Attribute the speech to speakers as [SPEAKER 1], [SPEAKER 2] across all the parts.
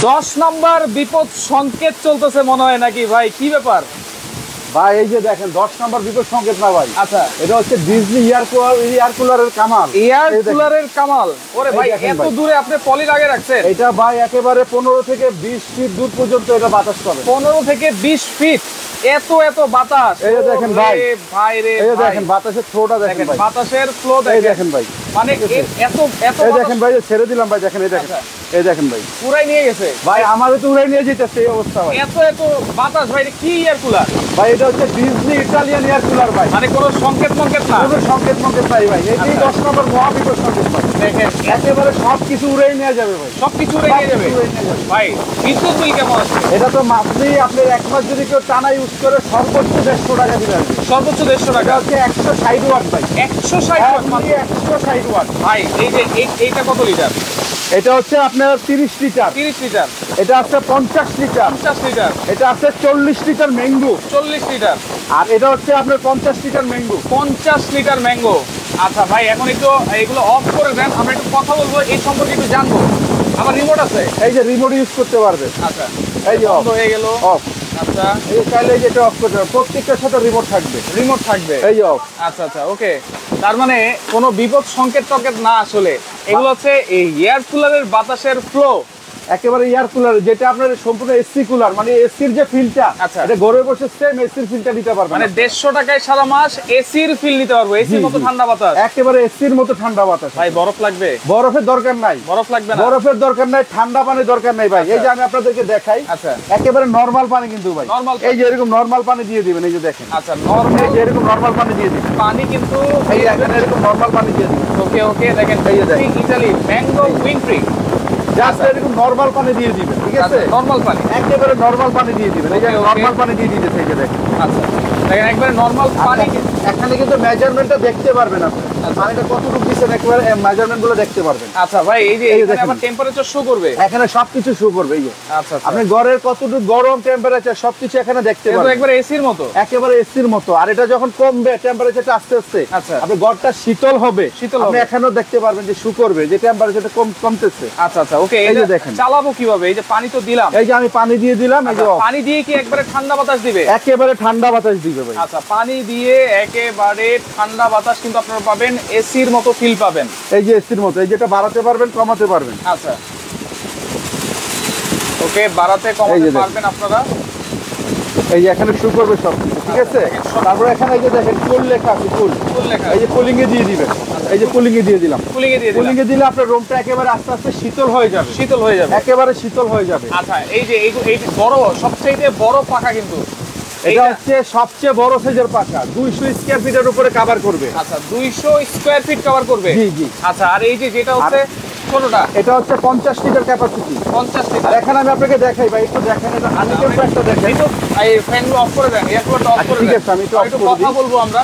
[SPEAKER 1] 10 number বিপদ সংকেত চলতেছে মনে হয় নাকি ভাই, কি ব্যাপার
[SPEAKER 2] ভাই? এই যে দেখেন 10 নাম্বার বিপদ সংকেত না ভাই,
[SPEAKER 1] আচ্ছা
[SPEAKER 2] এটা হচ্ছে ডিজনি এয়ার কুলারের কামাল।
[SPEAKER 1] এয়ার কুলারের কামাল। ওরে ভাই এত দূরে আপনি পলি লাগিয়ে রাখছেন?
[SPEAKER 2] এটা ভাই একেবারে 15 থেকে 20 ফিট দূর পর্যন্ত এটা বাতাস পাবে।
[SPEAKER 1] 15 থেকে 20 ফিট এত এত বাতাস।
[SPEAKER 2] এই দেখেন ভাই,
[SPEAKER 1] ভাই রে
[SPEAKER 2] এই দেখেন বাতাসের ফ্লোটা দেখেন ভাই,
[SPEAKER 1] বাতাসের ফ্লো
[SPEAKER 2] দেখেন ভাই,
[SPEAKER 1] মানে এত এত
[SPEAKER 2] এই দেখেন ভাই, ছেড়ে দিলাম ভাই, দেখেন এই দেখেন, এই দেখেন ভাই
[SPEAKER 1] পুরাই নিয়ে গেছে
[SPEAKER 2] ভাই, আমারও তো উড়াই নিয়ে যেতেছে এই অবস্থা ভাই।
[SPEAKER 1] এত এত বাতাস ভাই, কি এয়ার কুলার
[SPEAKER 2] ভাই? এটা হচ্ছে ডিজনি ইটালিয়ান এয়ার কুলার ভাই,
[SPEAKER 1] মানে কোনো সংকেত না,
[SPEAKER 2] কোনো সংকেত নাই ভাই। এটাই 10 নম্বর মহাবিপদ সংকেত ভাই।
[SPEAKER 1] দেখেন
[SPEAKER 2] একেবারে সবকিছু উড়াই নিয়ে যাবে ভাই,
[SPEAKER 1] সবকিছু উড়ে নিয়ে যাবে ভাই। বিদ্যুৎ বিল কেমন আছে?
[SPEAKER 2] এটা তো মাসলি আপনার এক মাস যদি কেউ টানা ইউজ করে সর্বোচ্চ 150 টাকা দিবে।
[SPEAKER 1] সর্বোচ্চ 150 টাকা
[SPEAKER 2] হচ্ছে 160 ওয়াট ভাই,
[SPEAKER 1] 160 ওয়াট মাত্র
[SPEAKER 2] 160 ওয়াট
[SPEAKER 1] ভাই। এই যে এইটা কত লিটার?
[SPEAKER 2] এটা হচ্ছে আপনার 30 লিটার।
[SPEAKER 1] 30 লিটার।
[SPEAKER 2] এটা আছে 50 লিটার।
[SPEAKER 1] 50 লিটার।
[SPEAKER 2] এটা আছে 40 লিটার ম্যাঙ্গো।
[SPEAKER 1] 40 লিটার।
[SPEAKER 2] আর এটা হচ্ছে আপনার 50 লিটার ম্যাঙ্গো।
[SPEAKER 1] 50 litre mango. আচ্ছা ভাই এখন একটু এগুলো অফ করে দেন, আমরা একটু কথা বলবো এই সম্পর্কে, একটু জানবো। আমার রিমোট আছে,
[SPEAKER 2] এই যে রিমোট ইউজ করতে পারবে।
[SPEAKER 1] আচ্ছা
[SPEAKER 2] এই যে
[SPEAKER 1] বন্ধ হয়ে গেল,
[SPEAKER 2] অফ।
[SPEAKER 1] আচ্ছা
[SPEAKER 2] এই চাইলে যেটা অফ করতে পারবে, প্রত্যেকটার সাথে রিমোট থাকবে,
[SPEAKER 1] রিমোট থাকবে।
[SPEAKER 2] এই যে অফ।
[SPEAKER 1] আচ্ছা আচ্ছা ওকে, তার মানে কোনো বিপদ সংকেত টকেট না, আসলে এগুলো হচ্ছে এই এয়ার কুলারের বাতাসের ফ্লো।
[SPEAKER 2] একেবারে এয়ার কুলার, যেটা আপনার সম্পূর্ণ এসি কুলার, মানে এসির যে ফিলটা,
[SPEAKER 1] আচ্ছা
[SPEAKER 2] এটা ঘরে বসে সেম এসির ফিলটা নিতে পারবে,
[SPEAKER 1] মানে 150 টাকায় সারা মাস এসির ফিল নিতে পারবো, এসির মতো ঠান্ডা বাতাস,
[SPEAKER 2] একেবারে এসির মতো ঠান্ডা বাতাস।
[SPEAKER 1] ভাই বরফ লাগবে?
[SPEAKER 2] বরফের দরকার নাই,
[SPEAKER 1] বরফ লাগবে না,
[SPEAKER 2] বরফের দরকার নাই, ঠান্ডা পানির দরকার নাই ভাই। এই যে আমি আপনাদেরকে দেখাই,
[SPEAKER 1] আচ্ছা
[SPEAKER 2] একেবারে নরমাল পানি কিন্তু ভাই,
[SPEAKER 1] নরমাল,
[SPEAKER 2] এই যে এরকম নরমাল পানি দিয়ে দিবেন, এই যে দেখেন,
[SPEAKER 1] আচ্ছা নরমাল,
[SPEAKER 2] এই যে এরকম নরমাল পানি দিয়ে দিবেন
[SPEAKER 1] পানি কিন্তু
[SPEAKER 2] এই দেখেন, এরকম নরমাল পানি দিয়ে দিবেন।
[SPEAKER 1] ওকে ওকে দেখেন,
[SPEAKER 2] এই যে দেখেন
[SPEAKER 1] ইতালি ম্যাঙ্গো উইন্ট্রি,
[SPEAKER 2] জাস্ট এরকম নরমাল পানি দিয়ে দিবেন, ঠিক আছে?
[SPEAKER 1] নরমাল পানি,
[SPEAKER 2] একেবারে নরমাল পানি দিয়ে দিবেন, এই যে নরমাল পানি দিয়ে দিতেছে, এই যে দেখেন।
[SPEAKER 1] আচ্ছা দেখেন একবারে নরমাল পানি।
[SPEAKER 2] এখানে কিন্তু মেজারমেন্টটা দেখতে পারবেন আপনি, পানিটা কতটুকু দিচ্ছেন একেবারে মেজারমেন্ট গুলো দেখতে পারবেন।
[SPEAKER 1] আচ্ছা ভাই এই যে এখানে আবার টেম্পারেচার শো করবে,
[SPEAKER 2] এখানে সবকিছু শো করবে, এই যে
[SPEAKER 1] আচ্ছা
[SPEAKER 2] আপনি ঘরের কতটুকু গরম টেম্পারেচার সবকিছু এখানে দেখতে পারবেন,
[SPEAKER 1] একবারে এসির মতো,
[SPEAKER 2] একেবারে এসির মতো। আর এটা যখন কমবে টেম্পারেচারটা আস্তে আস্তে,
[SPEAKER 1] আচ্ছা
[SPEAKER 2] আপনি ঘরটা শীতল হবে, আপনি এখানেও দেখতে পারবেন যে শো করবে, যে টেম্পারেচারটা কমতেছে।
[SPEAKER 1] আচ্ছা আচ্ছা ওকে,
[SPEAKER 2] এই যে দেখেন
[SPEAKER 1] চালাবো কিভাবে? এই যে পানি তো দিলাম,
[SPEAKER 2] এই যে আমি পানি দিয়ে দিলাম, এই যে
[SPEAKER 1] পানি দিয়ে কি একবারে ঠান্ডা বাতাস দিবে?
[SPEAKER 2] একেবারে ঠান্ডা বাতাস দিবে ভাই।
[SPEAKER 1] আচ্ছা পানি দিয়ে একেবারে ঠান্ডা বাতাস কিন্তু আপনারা পাবেন, এসির মতো ফিল পাবেন,
[SPEAKER 2] এই যে এসির মতো, এই যেটা বাড়াতে পারবেন কমাতে পারবেন।
[SPEAKER 1] আচ্ছা ওকে, বাড়াতে কমাতে পারবেন আপনারা,
[SPEAKER 2] এই যে এখানে শো করবে সব, ঠিক আছে? তারপর এখানে এই যে দেখেন কুল লেখা আছে, কুল লেখা, এই যে কুলিং এ দিয়ে দিবেন, এই যে কুলিং এ দিয়ে দিলাম, কুলিং এ দিলে আপনার রুমটা একেবারে আস্তে আস্তে শীতল হয়ে যাবে,
[SPEAKER 1] শীতল হয়ে যাবে,
[SPEAKER 2] একেবারে শীতল হয়ে যাবে।
[SPEAKER 1] আচ্ছা এই যে এই বড়, সবচেয়ে বড় পাখা কিন্তু
[SPEAKER 2] এটা হচ্ছে সবচেয়ে বড় সাইজের পাখা, 200 স্কয়ার ফিটের উপরে কভার করবে।
[SPEAKER 1] আচ্ছা 200 স্কয়ার ফিট কভার করবে,
[SPEAKER 2] জি জি।
[SPEAKER 1] আচ্ছা আর এই যে যেটা হচ্ছে ছোটটা,
[SPEAKER 2] এটা হচ্ছে 50 লিটার ক্যাপাসিটি,
[SPEAKER 1] 50 লিটার।
[SPEAKER 2] আর এখানে আমি আপনাকে দেখাই ভাই, একটু দেখেন, এটা আনলিমিটেড একটা দেখেন,
[SPEAKER 1] এই ফ্যানগুলো অফ করে দেন, এয়ারকুলারটা অফ করে দেন,
[SPEAKER 2] ঠিক আছে? আমি একটু অফ করে
[SPEAKER 1] কথা বলবো আমরা,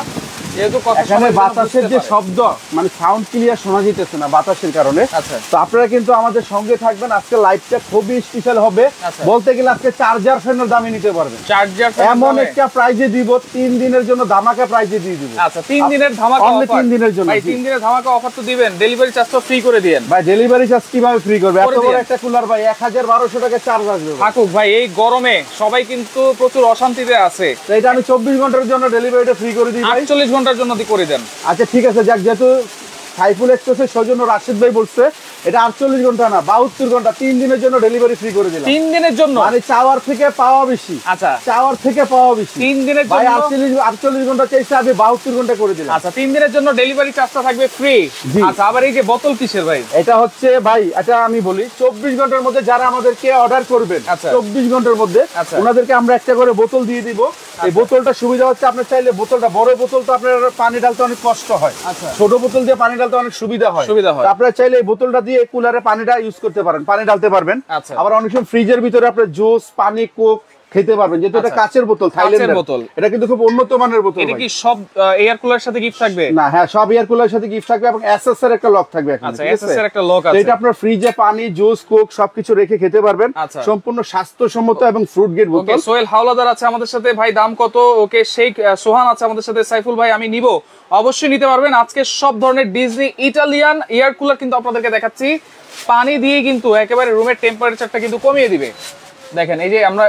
[SPEAKER 1] যেহেতু কথা
[SPEAKER 2] এখানে বাতাসের যে শব্দ, মানে সাউন্ড ক্লিয়ার শোনা যাইতেছে না বাতাসের কারণে।
[SPEAKER 1] আচ্ছা
[SPEAKER 2] তো আপনারা কিন্তু আমাদের সঙ্গে থাকবেন, আজকে লাইভটা খুবই স্পেশাল হবে, বলতে গেলে আজকে চার্জার ফ্যানের দামে নিতে পারবেন,
[SPEAKER 1] চার্জার
[SPEAKER 2] এমন একটা প্রাইজে দিব, 3 দিনের জন্য ধামাকা প্রাইজে দিয়ে দিব।
[SPEAKER 1] আচ্ছা 3 দিনের ধামাকা
[SPEAKER 2] অনলি
[SPEAKER 1] অফার,
[SPEAKER 2] 3 দিনের জন্য
[SPEAKER 1] ভাই 3 দিনের ধামাকা অফার তো দিবেন, ডেলিভারি চার্জ তো ফ্রি করে দেন
[SPEAKER 2] ভাই। ডেলিভারি চার্জ কিভাবে ফ্রি করবে? এত বড় একটা কুলার ভাই 1200 টাকা চার্জ আসবে।
[SPEAKER 1] থাকুক ভাই, এই গরমে সবাই কিন্তু প্রচুর অশান্তিতে আছে,
[SPEAKER 2] তো এটা আমি 24 ঘন্টার জন্য ডেলিভারিটা ফ্রি করে দিই ভাই,
[SPEAKER 1] 48 ঘন্টার জন্য করে দেন।
[SPEAKER 2] আচ্ছা ঠিক আছে, যাক, যেহেতু সাইফুল এক্সপ্রেসের সৌজন্য রাশিদ ভাই বলছে, এটা 48 ঘন্টা না 72 ঘন্টা, 3 দিনের জন্য ডেলিভারি ফ্রি করে দিলাম।
[SPEAKER 1] 3 দিনের জন্য,
[SPEAKER 2] মানে চাওয়ার থেকে পাওয়া বেশি।
[SPEAKER 1] আচ্ছা
[SPEAKER 2] চাওয়ার থেকে পাওয়া বেশি,
[SPEAKER 1] 3 দিনের
[SPEAKER 2] ভাই
[SPEAKER 1] জন্য
[SPEAKER 2] 48 ঘন্টা চাইছে, আমি 72 ঘন্টা করে দিলাম।
[SPEAKER 1] আচ্ছা 3 দিনের জন্য ডেলিভারি চার্জটা থাকবে ফ্রি। আচ্ছা আবার এই যে বোতল কিসের ভাই?
[SPEAKER 2] এটা হচ্ছে ভাই, এটা আমি বলি 24 ঘন্টার মধ্যে যারা আমাদেরকে অর্ডার করবেন, 24 ঘন্টার মধ্যে ওনাদেরকে আমরা একটা করে বোতল দিয়ে দিব। এই বোতলটা সুবিধা হচ্ছে, আপনি চাইলে বোতলটা, বড় বোতল তো আপনার পানি ঢালতে অনেক কষ্ট হয়, ছোট বোতল দিয়ে পানি ঢালতে অনেক সুবিধা হয়। আপনারা চাইলে এই বোতলটা দিয়ে কুলারে পানিটা ইউজ করতে পারেন, পানি ঢালতে পারবেন। আবার অনেক সময় ফ্রিজের ভিতরে আপনার জুস, পানি, কোক খেতে পারবেন, যেহেতু এটা কাচের বোতল, থাইল্যান্ডের বোতল, এটা কিন্তু খুব উন্নত মানের বোতল।
[SPEAKER 1] এটা কি সব এয়ার কুলারের সাথে গিফট থাকবে?
[SPEAKER 2] না, হ্যাঁ, সব এয়ার কুলারের সাথে গিফট থাকবে এবং এসএস এর একটা লক থাকবে এখানে।
[SPEAKER 1] আচ্ছা, এসএস এর একটা লক আছে,
[SPEAKER 2] এটা আপনার ফ্রিজে পানি, জুস, কোক সবকিছু রেখে খেতে পারবেন। সম্পূর্ণ স্বাস্থ্যসম্মত এবং ফ্রুট গেট বোতল।
[SPEAKER 1] ওকে, সোহেল হাওলাদার আছে আমাদের সাথে, ভাই দাম কত? ওকে, শেখ সোহান আছে আমাদের সাথে, সাইফুল ভাই আমি নিব, অবশ্যই নিতে পারবেন। আজকে সব ধরনের ডিজনি ইটালিয়ান এয়ার কুলার কিন্তু আপনাদেরকে দেখাচ্ছি, পানি দিয়ে কিন্তু একেবারে রুমের টেম্পারেচারটা কিন্তু কমিয়ে দিবে। দেখেন এই যে আমরা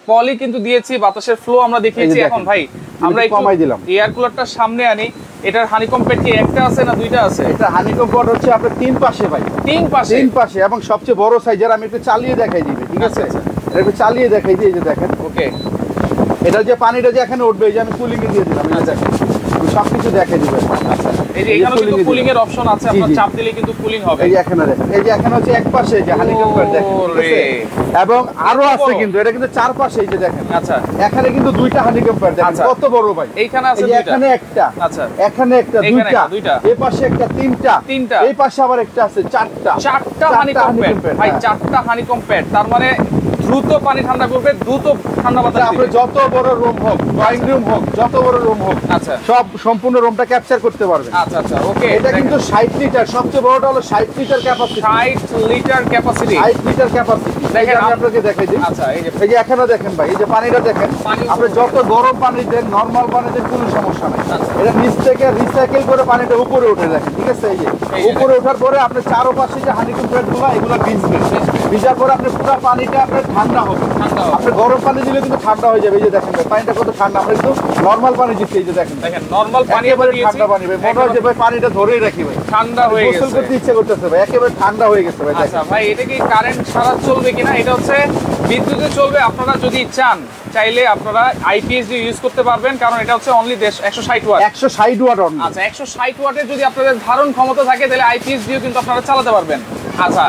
[SPEAKER 1] পলি কিন্তু দিয়েছি, বাতাসের ফ্লো আমরা দেখিয়েছি। এখন ভাই আমরা একটু
[SPEAKER 2] কমাই দিলাম,
[SPEAKER 1] এয়ার কুলারটা সামনে আনি। এটার হানিকম প্যাড কি একটা আছে না দুইটা আছে?
[SPEAKER 2] এটা হানিকম প্যাড হচ্ছে আপনার তিন পাশে ভাই, তিন পাশে এবং সবচেয়ে বড় সাইজের। আমি একটু চালিয়ে দেখাই দিবে, ঠিক আছে? এটা একটু চালিয়ে দেখাই দিই, এই যে দেখেন।
[SPEAKER 1] ওকে,
[SPEAKER 2] এটা যে পানিটা যে এখানে উঠবে, এই যে আমি কুলিং এ দিয়ে দিলাম, এই যে দেখেন সবকিছু দেখে দিবে।
[SPEAKER 1] আচ্ছা, এই যে এখানে কিন্তু কুলিং এর অপশন আছে, আপনারা চাপ দিলে কিন্তু কুলিং হবে।
[SPEAKER 2] এই যে এখানে দেখেন, এই যে এখানে হচ্ছে এক পাশে যে হানিকম প্যাড দেখেন, এবং আরো আছে কিন্তু, এটা কিন্তু চার পাশে, এই যে দেখেন।
[SPEAKER 1] আচ্ছা,
[SPEAKER 2] এখানে কিন্তু দুইটা হানিকম প্যাড দেখেন কত বড় ভাই।
[SPEAKER 1] এইখানে আছে দুইটা,
[SPEAKER 2] এখানে একটা,
[SPEAKER 1] আচ্ছা
[SPEAKER 2] এখানে একটা, দুইটা, এই পাশে একটা, তিনটা, এই পাশে আবার একটা আছে, চারটা
[SPEAKER 1] হানিকম প্যাড ভাই, চারটা হানিকম প্যাড। তার মানে দ্রুত পানি ঠান্ডা করবে, দ্রুত ঠান্ডা বাতাস দিবে।
[SPEAKER 2] আপনি যত বড় রুম হোক, ড্রয়িং রুম হোক, যত বড় রুম হোক,
[SPEAKER 1] আচ্ছা,
[SPEAKER 2] সব সম্পূর্ণ রুমটা ক্যাপচার করতে পারবেন।
[SPEAKER 1] আচ্ছা আচ্ছা, ওকে।
[SPEAKER 2] এটা কিন্তু 60 লিটার, সবচেয়ে বড়টা হলো 60 litre capacity,
[SPEAKER 1] 60 litre capacity,
[SPEAKER 2] 60 litre capacity.
[SPEAKER 1] দেখেন
[SPEAKER 2] আমি আপনাকে দেখাই দিই।
[SPEAKER 1] আচ্ছা, এই
[SPEAKER 2] যে এখানে দেখেন ভাই, এই যে পানিটা দেখেন, আপনি যত গরম পানি দেন, নরমাল পানি দেন, কোনো সমস্যা নাই। এটা নিচ থেকে রিসাইকেল করে পানিটা উপরে উঠে দেখেন, ঠিক আছে? এই যে উপরে ওঠার পরে আপনি চারপাশে যে হানিকম প্যাডগুলো, এগুলো ভিজবে, ভিজার পরে আপনি পুরো পানিটা আপনার ঠান্ডা হবে। আপনি গরম পানি দিলে কিন্তু ঠান্ডা হয়ে যাবে। এই যে দেখেন ভাই, পানিটা কত ঠান্ডা। আমরা কিন্তু নরমাল পানি দিচ্ছি, এই যে দেখেন,
[SPEAKER 1] নরমাল পানি দিয়েছি,
[SPEAKER 2] ঠান্ডা পানি ভাই, মনে হয় যে ভাই পানিটা ধরেই রাখি ভাই,
[SPEAKER 1] ঠান্ডা হয়ে গেছে,
[SPEAKER 2] গোসল করতে ইচ্ছে করতেছে ভাই, একেবারে ঠান্ডা হয়ে গেছে ভাই।
[SPEAKER 1] আচ্ছা ভাই, এটা কি কারেন্ট ছাড়া চলবে কিনা? এটা হচ্ছে বিদ্যুতে চলবে। আপনারা যদি চান, চাইলে আপনারা আইপিএস দিয়ে ইউজ করতে পারবেন, কারণ এটা হচ্ছে অনলি 160 ওয়াট।
[SPEAKER 2] 160 watt only.
[SPEAKER 1] আচ্ছা, 160 ওয়াটের যদি আপনাদের ধারণ ক্ষমতা থাকে, তাহলে আইপিএস দিয়েও কিন্তু আপনারা চালাতে পারবেন। আচ্ছা,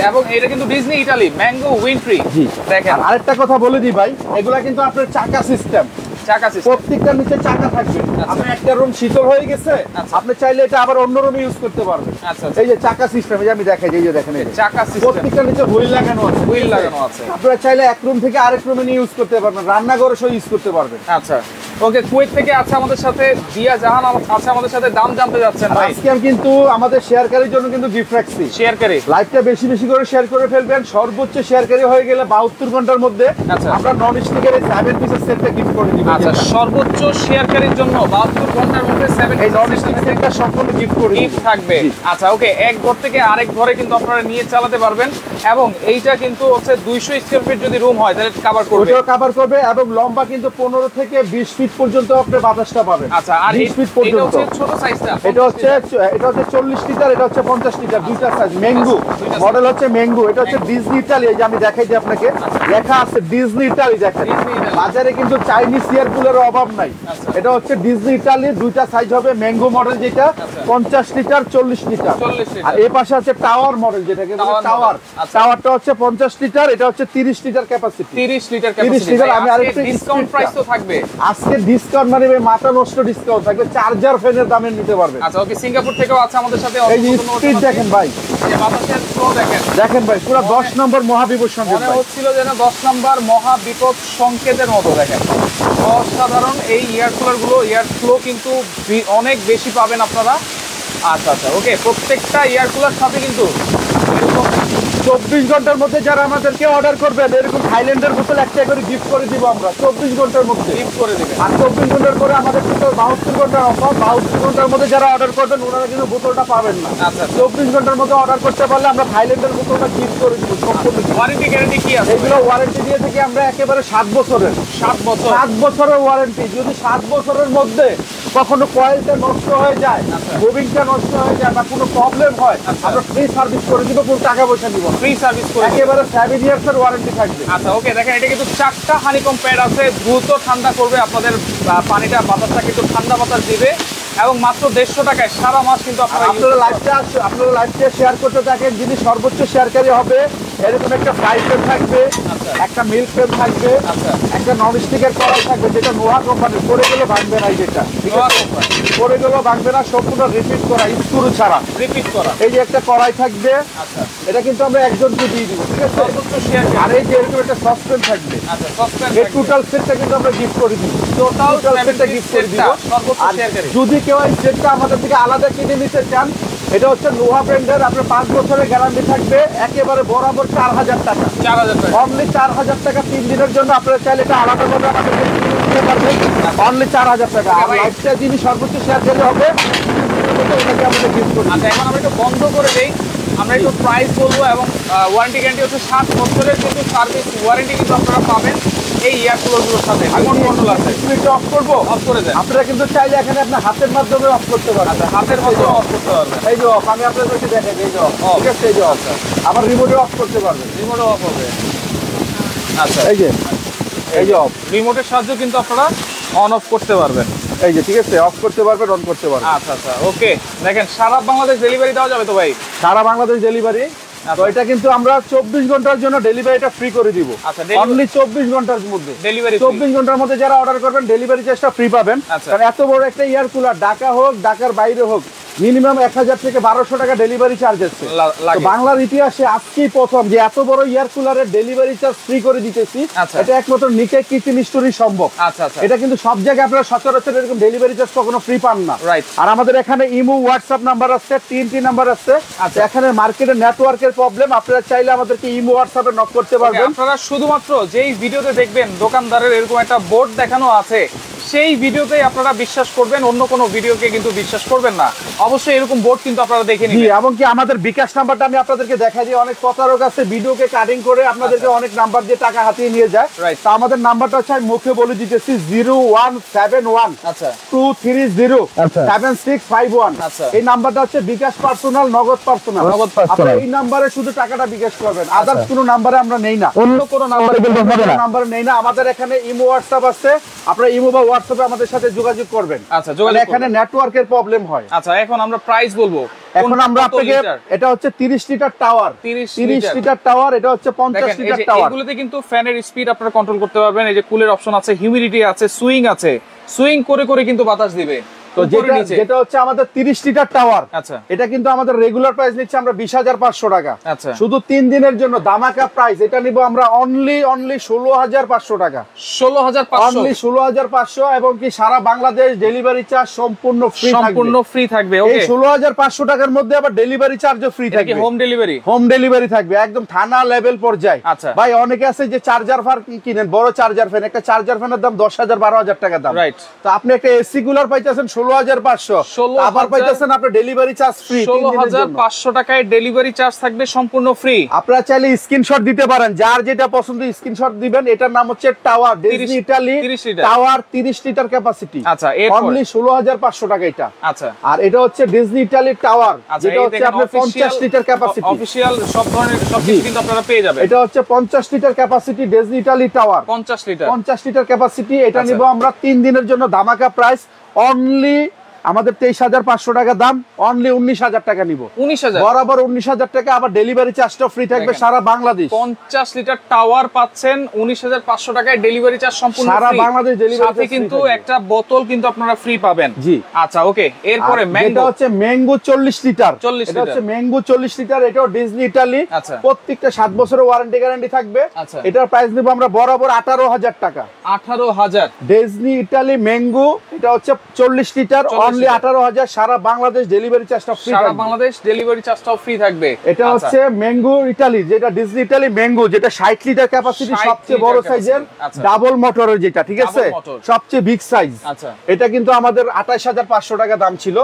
[SPEAKER 1] এবং এটা কিন্তু ডিজনি ইটালি ম্যাঙ্গো উইন্ট্রি। দেখেন
[SPEAKER 2] আরেকটা কথা বলে দিই ভাই, এগুলা কিন্তু আপনার চাকা সিস্টেম, প্রত্যেকটা নিচে চাকা থাকবে। আপনি একটা রুম শীতল হয়ে গেছে, আপনি চাইলে এটা আবার অন্য রুমে ইউজ করতে পারবেন। এই যে চাকা সিস্টেম, এই যে আমি দেখাই, এই যে দেখেন, এই চাকা সিস্টেম, প্রত্যেকটা নিচে হুইল লাগানো আছে,
[SPEAKER 1] হুইল লাগানো আছে।
[SPEAKER 2] আপনারা চাইলে এক রুম থেকে আরেক রুমে নিয়ে ইউজ করতে পারবেন, রান্নাঘরে সহ ইউজ করতে পারবেন।
[SPEAKER 1] আচ্ছা, ওকে। কুয়েত থেকে আছে আমাদের সাথে দিয়া জাহান আছে আমাদের সাথে, দাম জানতে যাচ্ছেন ভাই।
[SPEAKER 2] আজকে আমি কিন্তু আমাদের শেয়ারকারীর জন্য কিন্তু গিফট রাখছি।
[SPEAKER 1] শেয়ারকারী
[SPEAKER 2] লাইভটা বেশি বেশি করে শেয়ার করে ফেলবেন। সর্বোচ্চ শেয়ারকারী হয়ে গেলে 72 ঘন্টার মধ্যে আমরা নন স্টিকের 7 পিসের সেটটা গিফট করে দিব।
[SPEAKER 1] আচ্ছা, সর্বোচ্চ শেয়ারকারীর জন্য 72 ঘন্টার মধ্যে 7
[SPEAKER 2] এই নন স্টিক সেটটা সম্পূর্ণ গিফট করে
[SPEAKER 1] গিফট থাকবে। আচ্ছা, ওকে। এক ঘর থেকে আরেক ঘরে কিন্তু আপনারা নিয়ে চালাতে পারবেন, এবং এইটা কিন্তু হচ্ছে 200 স্কয়ার ফিট যদি রুম হয়, তাহলে কভার করবে,
[SPEAKER 2] ওটাও কভার করবে, এবং লম্বা কিন্তু 15 থেকে 20 ফিট পর্যন্ত আপনি বাতাসটা পাবেন।
[SPEAKER 1] আচ্ছা, আর
[SPEAKER 2] 20 ফিট পর্যন্ত।
[SPEAKER 1] এটা হচ্ছে ছোট সাইজটা,
[SPEAKER 2] এটা হচ্ছে 40 লিটার, এটা হচ্ছে 50 লিটার, দুইটা সাইজ। ম্যাঙ্গো মডেল হচ্ছে ম্যাঙ্গো, এটা হচ্ছে ডিজনি ইটালি। এই যে আমি দেখাই দিই আপনাকে, লেখা আছে ডিজনি ইটালি। দেখেন, বাজারে কিন্তু চাইনিজ এয়ার কুলারের অভাব নাই। এটা হচ্ছে ডিজনি ইটালি, দুইটা সাইজ হবে। ম্যাঙ্গো মডেল যেটা 50 লিটার, 40 লিটার। আর এই পাশে আছে টাওয়ার মডেল, যেটাকে টাওয়ারটা হচ্ছে 50 লিটার, এটা হচ্ছে 30 লিটার ক্যাপাসিটি।
[SPEAKER 1] 30 litre capacity. আমি আরেকটা ডিসকাউন্ট প্রাইস তো থাকবে
[SPEAKER 2] আজকে, ডিসকাউন্ট মানে মাথা নষ্ট ডিসকাউন্ট থাকবে। চার্জার ফ্যানের দামে নিতে পারবে।
[SPEAKER 1] আচ্ছা, ওকে। সিঙ্গাপুর থেকেও আছে আমাদের সাথে।
[SPEAKER 2] এই যে স্পিড দেখেন ভাই,
[SPEAKER 1] এই বাতাসের ফ্লো
[SPEAKER 2] দেখেন ভাই, পুরো 10 নম্বর মহাবিপদ সংকেত।
[SPEAKER 1] মনে হচ্ছিল যেন 10 নম্বর মহাবিপদ সংকেতের মতো। দেখেন, অসাধারণ এই এয়ার কুলার গুলো, এয়ার ফ্লো কিন্তু অনেক বেশি পাবেন আপনারা। আচ্ছা আচ্ছা, ওকে। প্রত্যেকটা এয়ার কুলার সাথে কিন্তু
[SPEAKER 2] 24 ঘন্টার মধ্যে যারা আমাদেরকে অর্ডার করবেন, এরকম থাইল্যান্ডের বোতল একটা করে গিফট করে দিব আমরা 24 ঘন্টার মধ্যে
[SPEAKER 1] গিফট করে দিবেন।
[SPEAKER 2] আর 24 ঘন্টার পরে আমাদের কিন্তু 72 ঘন্টার অফার। 72 ঘন্টার মধ্যে যারা অর্ডার করবেন, ওনারা কিন্তু বোতলটা পাবেন না।
[SPEAKER 1] আচ্ছা,
[SPEAKER 2] 24 ঘন্টার মধ্যে অর্ডার করতে পারলে আমরা থাইল্যান্ডের বোতলটা গিফট করে দিব সম্পূর্ণ।
[SPEAKER 1] ওয়ারেন্টি গ্যারান্টি কি আছে?
[SPEAKER 2] এগুলো ওয়ারেন্টি দিয়ে থাকি আমরা একেবারে 7 বছরের।
[SPEAKER 1] 7 বছর,
[SPEAKER 2] 7 বছরের ওয়ারেন্টি। যদি 7 বছরের মধ্যে কখনো কয়েলটা নষ্ট হয়ে যায়, বোবিংটা নষ্ট হয়ে যায়, বা কোনো প্রবলেম হয়, আমরা ফ্রি সার্ভিস করে দিব, কোনো টাকা পয়সা দিব।
[SPEAKER 1] ফ্রি সার্ভিস করে
[SPEAKER 2] একেবারে 7 ইয়ার্স এর ওয়ারেন্টি থাকবে।
[SPEAKER 1] আচ্ছা, ওকে। দেখেন, এটা কিন্তু 4টা হানিকম প্যাড আছে, দ্রুত ঠান্ডা করবে আপনাদের পানিটা, বাতাসটা কিন্তু ঠান্ডা বাতাস দিবে, এবং মাত্র 150 টাকায় সারা মাস কিন্তু আপনারা
[SPEAKER 2] লাইভটা শেয়ার করতে থাকেন। যিনি সর্বোচ্চ শেয়ারকারী হবে, এরকম একটা ফ্রাই প্যান থাকবে, একটা মিল্ক প্যান থাকবে, একটা নন স্টিকের কড়াই থাকবে, যেটা নোহা কোম্পানির, পড়ে গেলে ভাঙবে না। যেটা ঠিক আছে, পড়ে গেলেও ভাঙবে না, সম্পূর্ণ রিপিট করা, স্ক্রু ছাড়া রিপিট করা। এই যে একটা কড়াই থাকবে, এটা কিন্তু আমরা একজনকে দিয়ে দিব, ঠিক আছে। আর এই যে এরকম একটা সসপ্যান থাকবে, এই টোটাল সেটটা কিন্তু আমরা গিফট করে দিব, টোটাল সেটটা গিফট করে দিব। আর যদি কেউ এই সেটটা আমাদের থেকে আলাদা কিনে নিতে চান, এটা হচ্ছে নোহা ব্র্যান্ডের, আপনার 5 বছরের গ্যারান্টি থাকবে, একেবারে বরাবর 4000 টাকা, 4000 টাকা অনলি, 4000 টাকা 3 দিনের জন্য। আপনারা চাইলে এটা আলাদাভাবে আমাদের থেকে নিতে পারবেন, অনলি 4000 টাকা। আর লাইফটা যিনি সর্বোচ্চ শেয়ার দিলে হবে, ওটাকে আমরা গিফট করি।
[SPEAKER 1] আচ্ছা, এখন আমরা একটু বন্ধ করে দেই, আমরা একটু প্রাইস বলবো, এবং ওয়ারেন্টি গ্যারান্টি হচ্ছে 7 বছরের কিন্তু সার্ভিস ওয়ারেন্টি কিন্তু আপনারা পাবেন এই এয়ার কুলারগুলোর সাথে। এখন কন্ট্রোল আছে,
[SPEAKER 2] স্পিডটা অফ করব,
[SPEAKER 1] অফ করে দেন।
[SPEAKER 2] আপনারা কিন্তু চাইলে এখানে আপনার হাতের মাধ্যমে অফ করতে পারবেন।
[SPEAKER 1] আচ্ছা, হাতের মাধ্যমে অফ করতে পারবেন।
[SPEAKER 2] এই যে অফ, আমি আপনাদেরকে দেখাই, এই যে অফ, ঠিক আছে, এই যে অফ। আবার রিমোটে অফ করতে পারবেন,
[SPEAKER 1] রিমোটে অফ হবে। আচ্ছা,
[SPEAKER 2] এই যে অফ,
[SPEAKER 1] রিমোটের সাহায্যে কিন্তু আপনারা অন অফ করতে পারবেন।
[SPEAKER 2] এই যে ঠিক আছে, অফ করতে পারবেন, অন করতে পারবেন।
[SPEAKER 1] আচ্ছা আচ্ছা, ওকে। দেখেন, সারা বাংলাদেশ ডেলিভারি দেওয়া যাবে তো ভাই?
[SPEAKER 2] সারা বাংলাদেশ ডেলিভারি। তো এটা কিন্তু আমরা 24 ঘন্টার জন্য ডেলিভারিটা ফ্রি করে দিব।
[SPEAKER 1] আচ্ছা,
[SPEAKER 2] অনলি 24 ঘন্টার মধ্যে
[SPEAKER 1] ডেলিভারি,
[SPEAKER 2] 24 ঘন্টার মধ্যে যারা অর্ডার করবেন ডেলিভারি চার্জটা ফ্রি পাবেন। কারণ এত বড় একটা এয়ার কুলার, ঢাকা হোক ঢাকার বাইরে হোক, মিনিমাম 1000 থেকে 1200 টাকা ডেলিভারি চার্জ আছে। বাংলার ইতিহাসে আজকেই প্রথম যে এত বড় এয়ার কুলারের ডেলিভারি চার্জ ফ্রি করে দিতেছি। এটা একমাত্র নিকে কিচেন স্টোরি সম্ভব। এটা কিন্তু সব জায়গায় আপনারা সচরাচর এরকম ডেলিভারি চার্জ কখনো ফ্রি পান না। আর আমাদের এখানে ইমো, হোয়াটসঅ্যাপ নাম্বার আছে, 3টি নাম্বার আছে। এখানে মার্কেটে নেটওয়ার্কের প্রবলেম, আপনারা চাইলে আমাদেরকে ইমো, হোয়াটসঅ্যাপে নক করতে পারবেন।
[SPEAKER 1] আপনারা শুধুমাত্র যেই ভিডিওতে দেখবেন দোকানদারের এরকম একটা বোর্ড দেখানো আছে, সেই ভিডিওতেই আপনারা বিশ্বাস করবেন, অন্য কোনো ভিডিওকে কিন্তু বিশ্বাস করবেন না। অবশ্যই এরকম বোর্ড কিন্তু আপনারা দেখে নিন।
[SPEAKER 2] এমনকি আমাদের বিকাশ নাম্বারটা আমি আপনাদেরকে দেখাই দিই। অনেক প্রতারক আছে ভিডিওকে কাটিং করে আপনাদেরকে অনেক নাম্বার দিয়ে টাকা হাতিয়ে নিয়ে যায়। তো আমাদের নাম্বারটা হচ্ছে, আমি মুখে বলে দিতেছি, 0171 230 7651। এই নাম্বারটা হচ্ছে বিকাশ পার্সোনাল, নগদ পার্সোনাল। আপনারা এই নাম্বারে শুধু টাকাটা বিকাশ করবেন, আদার্স কোনো নাম্বারে আমরা নেই না, অন্য কোনো নাম্বারে নাম্বারে নেই না। আমাদের এখানে ইমো, হোয়াটসঅ্যাপ আছে, আপনারা ইমো বা হোয়াটসঅ্যাপে আমাদের সাথে যোগাযোগ করবেন।
[SPEAKER 1] আচ্ছা, যোগাযোগ,
[SPEAKER 2] এখানে নেটওয়ার্কের প্রবলেম হয়।
[SPEAKER 1] আচ্ছা, এখন আমরা প্রাইস বলবো।
[SPEAKER 2] এখন আমরা আপনাকে, এটা হচ্ছে 30 লিটার টাওয়ার, 30 লিটার টাওয়ার, এটা হচ্ছে 50 লিটার টাওয়ার।
[SPEAKER 1] এগুলোতে কিন্তু ফ্যানের স্পিড আপনারা কন্ট্রোল করতে পারবেন। এই যে কুলের অপশন আছে, হিউমিডিটি আছে, সুইং আছে, সুইং করে করে কিন্তু বাতাস দিবে।
[SPEAKER 2] তো যেটা হচ্ছে আমাদের 30 লিটার টাওয়ার,
[SPEAKER 1] আচ্ছা,
[SPEAKER 2] এটা কিন্তু আমাদের রেগুলার প্রাইস নিচ্ছে আমরা 20500 টাকা।
[SPEAKER 1] আচ্ছা,
[SPEAKER 2] শুধু 3 দিনের জন্য ধামাকা প্রাইস, এটা নিব আমরা অনলি 16500 টাকা,
[SPEAKER 1] 16500,
[SPEAKER 2] অনলি 16500। এবং কি সারা বাংলাদেশ ডেলিভারি চার্জ সম্পূর্ণ ফ্রি থাকবে,
[SPEAKER 1] সম্পূর্ণ ফ্রি থাকবে। ওকে,
[SPEAKER 2] এই 16500 টাকার মধ্যে আবার ডেলিভারি চার্জও ফ্রি থাকবে।
[SPEAKER 1] হোম ডেলিভারি,
[SPEAKER 2] হোম ডেলিভারি থাকবে একদম থানা লেভেল পর্যায়ে।
[SPEAKER 1] আচ্ছা
[SPEAKER 2] ভাই, অনেকে আছে যে চার্জার ফ্যান কিনেন, বড় চার্জার ফ্যান, একটা চার্জার ফ্যানের দাম 10000 12000 টাকা দাম।
[SPEAKER 1] রাইট।
[SPEAKER 2] তো আপনি একটা এসি কুলার পাইতেছেন 16500, আবার পাইতেছেন আপনি ডেলিভারি চার্জ ফ্রি।
[SPEAKER 1] 16500 টাকায় ডেলিভারি চার্জ থাকবে সম্পূর্ণ ফ্রি।
[SPEAKER 2] আপনারা চাইলে স্ক্রিনশট দিতে পারেন, যার যেটা পছন্দ স্ক্রিনশট দিবেন। এটার নাম হচ্ছে tower, Disney Italy tower, 30 litre capacity.
[SPEAKER 1] আচ্ছা,
[SPEAKER 2] অনলি 16500 টাকা এটা।
[SPEAKER 1] আচ্ছা,
[SPEAKER 2] আর এটা হচ্ছে ডিজনি ইতালি টাওয়ার, যেটা হচ্ছে আপনার 50 লিটার ক্যাপাসিটি।
[SPEAKER 1] অফিশিয়াল সব ধরনের সবকিছু কিন্তু আপনারা পেয়ে যাবেন।
[SPEAKER 2] এটা হচ্ছে 50 litre capacity Disney Italy tower,
[SPEAKER 1] 50
[SPEAKER 2] litre capacity. এটা নিব আমরা 3 দিনের জন্য ধামাকা প্রাইস, অনলি আমাদের 23500 টাকা দাম, অনলি 19000 টাকা নিব।
[SPEAKER 1] 19000
[SPEAKER 2] বরাবর 19000 টাকা। আবার ডেলিভারি চার্জটা ফ্রি থাকবে সারা বাংলাদেশ।
[SPEAKER 1] 50 লিটার টাওয়ার পাচ্ছেন 19500 টাকায়, ডেলিভারি চার্জ সম্পূর্ণ ফ্রি
[SPEAKER 2] সারা বাংলাদেশ ডেলিভারি।
[SPEAKER 1] সাথে কিন্তু একটা বোতল কিন্তু আপনারা ফ্রি পাবেন।
[SPEAKER 2] জি,
[SPEAKER 1] আচ্ছা, ওকে। এরপরে
[SPEAKER 2] ম্যাঙ্গো, এটা হচ্ছে ম্যাঙ্গো 40 লিটার,
[SPEAKER 1] 40
[SPEAKER 2] এটা হচ্ছে ম্যাঙ্গো 40 লিটার, এটাও ডিজনি ইতালি। প্রত্যেকটা 7 বছরের ওয়ারেন্টি গ্যারান্টি থাকবে। এটার প্রাইস নিব আমরা বরাবর 18000 টাকা।
[SPEAKER 1] 18000
[SPEAKER 2] ডিজনি ইতালি ম্যাঙ্গো, এটা হচ্ছে 40 লিটার, অনলি 18000। সারা বাংলাদেশ ডেলিভারি চার্জটা ফ্রি,
[SPEAKER 1] সারা বাংলাদেশ ডেলিভারি চার্জটাও ফ্রি থাকবে।
[SPEAKER 2] এটা হচ্ছে ম্যাঙ্গো ইতালি, যেটা ডিজনি ইতালি ম্যাঙ্গো, যেটা 60 লিটার ক্যাপাসিটি, সবচেয়ে বড় সাইজের, ডাবল মোটরের যেটা, ঠিক আছে, সবচেয়ে বিগ সাইজ। এটা কিন্তু আমাদের 28500 টাকা দাম ছিল।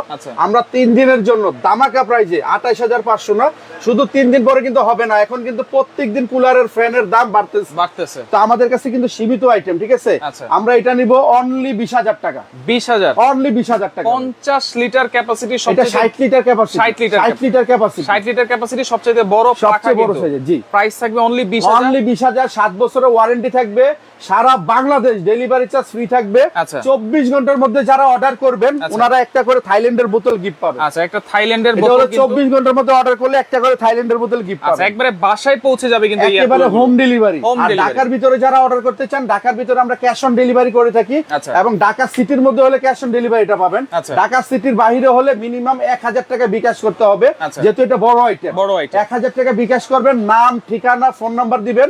[SPEAKER 2] আমরা 3 দিনের জন্য ধামাকা প্রাইজে 28500 না, শুধু 3 দিন পরে কিন্তু হবে না, এখন কিন্তু প্রত্যেকদিন কুলারের ফ্যানের দাম বাড়তেছে। তো আমাদের কাছে কিন্তু সীমিত আইটেম, ঠিক আছে। আমরা এটা নিব অনলি 20000 টাকা,
[SPEAKER 1] 20000,
[SPEAKER 2] অনলি 20000 টাকা,
[SPEAKER 1] 50 লিটার ক্যাপাসিটি,
[SPEAKER 2] এটা 60 litre capacity,
[SPEAKER 1] 60 litre capacity, 60 litre capacity, সবচেয়ে বড় পাখা,
[SPEAKER 2] বড় সাইজের। জি,
[SPEAKER 1] প্রাইস থাকবে অনলি
[SPEAKER 2] 20,000, 7 বছরের ওয়ারেন্টি থাকবে, সারা বাংলাদেশ ডেলিভারি চার্জ ফ্রি থাকবে। 24 ঘন্টার মধ্যে যারা অর্ডার করবেন ওনারা একটা করে থাইল্যান্ডের বোতল গিফট পাবেন।
[SPEAKER 1] আচ্ছা, একটা থাইল্যান্ডের বোতল,
[SPEAKER 2] 24 ঘন্টার মধ্যে অর্ডার করলে একটা করে থাইল্যান্ডের বোতল গিফট পাবেন।
[SPEAKER 1] আচ্ছা, একবারে বাসায় পৌঁছে যাবে কিন্তু
[SPEAKER 2] একেবারে হোম ডেলিভারি। আর ঢাকার ভিতরে যারা অর্ডার করতে চান, ঢাকার ভিতরে আমরা ক্যাশ অন ডেলিভারি করে থাকি, এবং ঢাকা সিটির মধ্যে হলে ক্যাশ অন ডেলিভারিটা পাবেন। ঢাকা সিটির বাইরে হলে মিনিমাম 1000 টাকা বিকাশ করতে হবে, যেহেতু এটা বড় আইটেম। 1000 টাকা বিকাশ করবেন, নাম, ঠিকানা, ফোন নাম্বার দিবেন,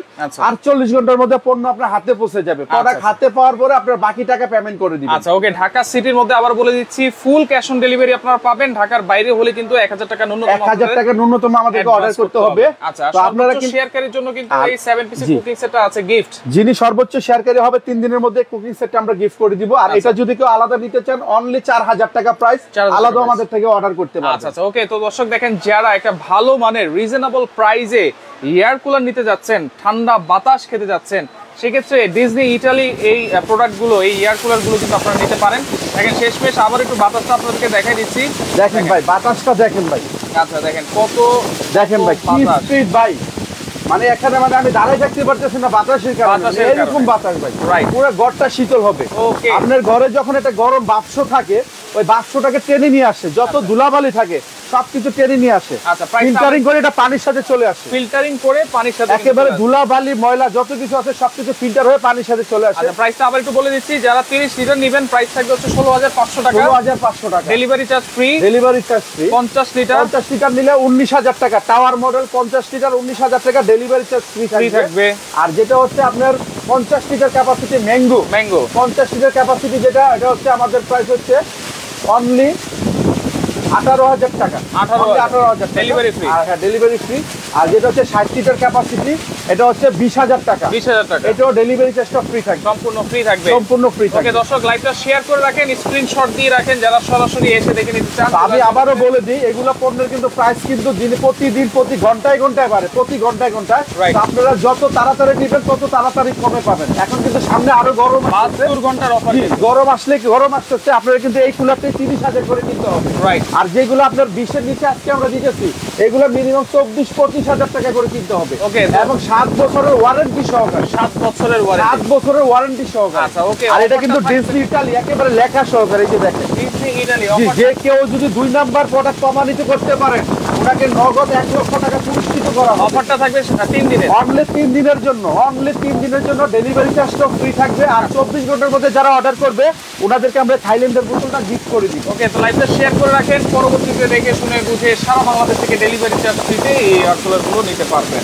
[SPEAKER 2] 48 ঘন্টার মধ্যে পণ্য আপনার হাতে পৌঁছে যাবে। প্রোডাক্ট হাতে পাওয়ার পরে আপনার বাকি টাকা পেমেন্ট করে দিবেন।
[SPEAKER 1] আচ্ছা, ওকে। ঢাকা সিটির মধ্যে আবার বলে দিচ্ছি, ফুল ক্যাশ অন ডেলিভারি আপনারা পাবেন। ঢাকার বাইরে হলে কিন্তু 1000 টাকা ন্যূনতম আমাদেরকে অর্ডার করতে হবে। আচ্ছা, তো আপনারা কি শেয়ারকারীর জন্য কিন্তু এই 7 পিস কুকিং সেটটা আছে গিফট।
[SPEAKER 2] যিনি সর্বোচ্চ শেয়ারকারী হবে 3 দিনের মধ্যে কুকিং সেটটা আমরা গিফট করে দিব। আর এটা যদি কেউ আলাদা নিতে চান, অনলি 4000 টাকা প্রাইস, আলাদা আমাদের থেকে অর্ডার করতে পারবেন।
[SPEAKER 1] আচ্ছা আচ্ছা, ওকে। তো দর্শক দেখেন, যারা একটা ভালো মানের রিজনেবল প্রাইসে এয়ার কুলার নিতে যাচ্ছেন, ঠান্ডা বাতাস খেতে যাচ্ছেন, সেক্ষেত্রে ডিজনি ইটালি এই প্রোডাক্টগুলো, এই এয়ার কুলারগুলো কিন্তু আপনারা নিতে পারেন। দেখেন, শেষমেশ আবার একটু বাতাসটা আপনাদেরকে দেখাই দিচ্ছি।
[SPEAKER 2] দেখেন ভাই, বাতাসটা দেখেন ভাই।
[SPEAKER 1] আচ্ছা, দেখেন কত,
[SPEAKER 2] দেখেন ভাই কি স্পিড ভাই, মানে এখানে মানে আমি দাঁড়ায় থাকতে পারতেছি না বাতাসের কারণে। এরকম বাতাস ভাই, পুরো ঘরটা শীতল হবে। আপনার ঘরে যখন একটা গরম বাষ্প থাকে, ওই বাষ্পটাকে টেনে নিয়ে আসে, যত ধুলাবালি থাকে সবকিছু টেনে নিয়ে আসে। ফিল্টারিং করে এটা পানির সাথে চলে আসে,
[SPEAKER 1] ফিল্টারিং করে পানির সাথে
[SPEAKER 2] একেবারে ধুলাবালি ময়লা যত কিছু আছে সবকিছু ফিল্টার হয়ে পানির সাথে চলে আসে।
[SPEAKER 1] আচ্ছা, প্রাইসটা আবার একটু বলে দিচ্ছি। যারা 30 লিটার নেবেন, প্রাইস থাকবে হচ্ছে 16500 টাকা।
[SPEAKER 2] 16500 টাকা
[SPEAKER 1] ডেলিভারি চার্জ ফ্রি।
[SPEAKER 2] 50 লিটার নিলে 19000 টাকা। টাওয়ার মডেল 50 লিটার 19000 টাকা, ডেলিভারি চার্জ ফ্রি থাকবে। আর যেটা হচ্ছে আপনার 50 litre capacity mango 50 litre capacity, যেটা এটা হচ্ছে আমাদের প্রাইস হচ্ছে অনলি 18000 টাকা। 18000
[SPEAKER 1] ডেলিভারি ফ্রি।
[SPEAKER 2] আর হ্যাঁ, ডেলিভারি ফ্রি। আর যেটা হচ্ছে 60 লিটার ক্যাপাসিটি, এটা হচ্ছে 20000 টাকা।
[SPEAKER 1] 20000 টাকা,
[SPEAKER 2] এটাও ডেলিভারি চার্জটা ফ্রি থাকবে,
[SPEAKER 1] সম্পূর্ণ ফ্রি থাকবে।
[SPEAKER 2] সম্পূর্ণ ফ্রি থাকবে।
[SPEAKER 1] ওকে দর্শক, লাইভটা শেয়ার করে রাখেন, স্ক্রিনশট দিয়ে রাখেন, যারা সরাসরি এসে দেখে নিতে চান।
[SPEAKER 2] আমি আবারও বলে দিই, এগুলো পণ্যের কিন্তু প্রাইস কিন্তু প্রতিদিন প্রতি ঘন্টায় বাড়ে, প্রতি ঘন্টায়। আপনারা যত তাড়াতাড়ি নেবেন তত তাড়াতাড়ি কমে পাবেন। এখন কিন্তু সামনে আরো গরম,
[SPEAKER 1] 72 ঘন্টার অফার।
[SPEAKER 2] গরম আসতেছে, আপনারা কিন্তু এই কুলারটাই 30000 করে কিনতে হবে। আর যেগুলো আপনার 20-এর নিচে আজকে আমরা দিতেছি, এগুলো মিনিমাম 24-25 টাকা করে কিনতে হবে।
[SPEAKER 1] ওকে,
[SPEAKER 2] এবং 7 বছরের ওয়ারেন্টি সহকারে।
[SPEAKER 1] 7 বছরের ওয়ারেন্টি,
[SPEAKER 2] 7 বছরের ওয়ারেন্টি সহকারে।
[SPEAKER 1] আচ্ছা, ওকে।
[SPEAKER 2] আর এটা কিন্তু ডিজনি ইতালি একেবারে লেখা সহকারে, এই যে দেখেন
[SPEAKER 1] ডিজনি ইতালি।
[SPEAKER 2] যে কেউ যদি 2 নাম্বার প্রোডাক্ট প্রমাণিত করতে পারেন, ওনাকে নগদ 1 লক্ষ টাকা পুরস্কৃত করা হবে।
[SPEAKER 1] অফারটা থাকবে 3 দিনের,
[SPEAKER 2] অনলি 3 দিনের জন্য, অনলি 3 দিনের জন্য ডেলিভারি চার্জটা ফ্রি থাকবে। আর 24 ঘন্টার মধ্যে যারা অর্ডার করবে ওনাদেরকে আমরা থাইল্যান্ডের বোতলটা গিফট করে দিব।
[SPEAKER 1] ওকে, তো লাইভটা শেয়ার করে রাখেন, পরবর্তীতে দেখে শুনে বুঝে সারা বাংলাদেশ থেকে ডেলিভারি চার্জ ফ্রিতে এই এয়ার কুলারগুলো নিতে পারবেন।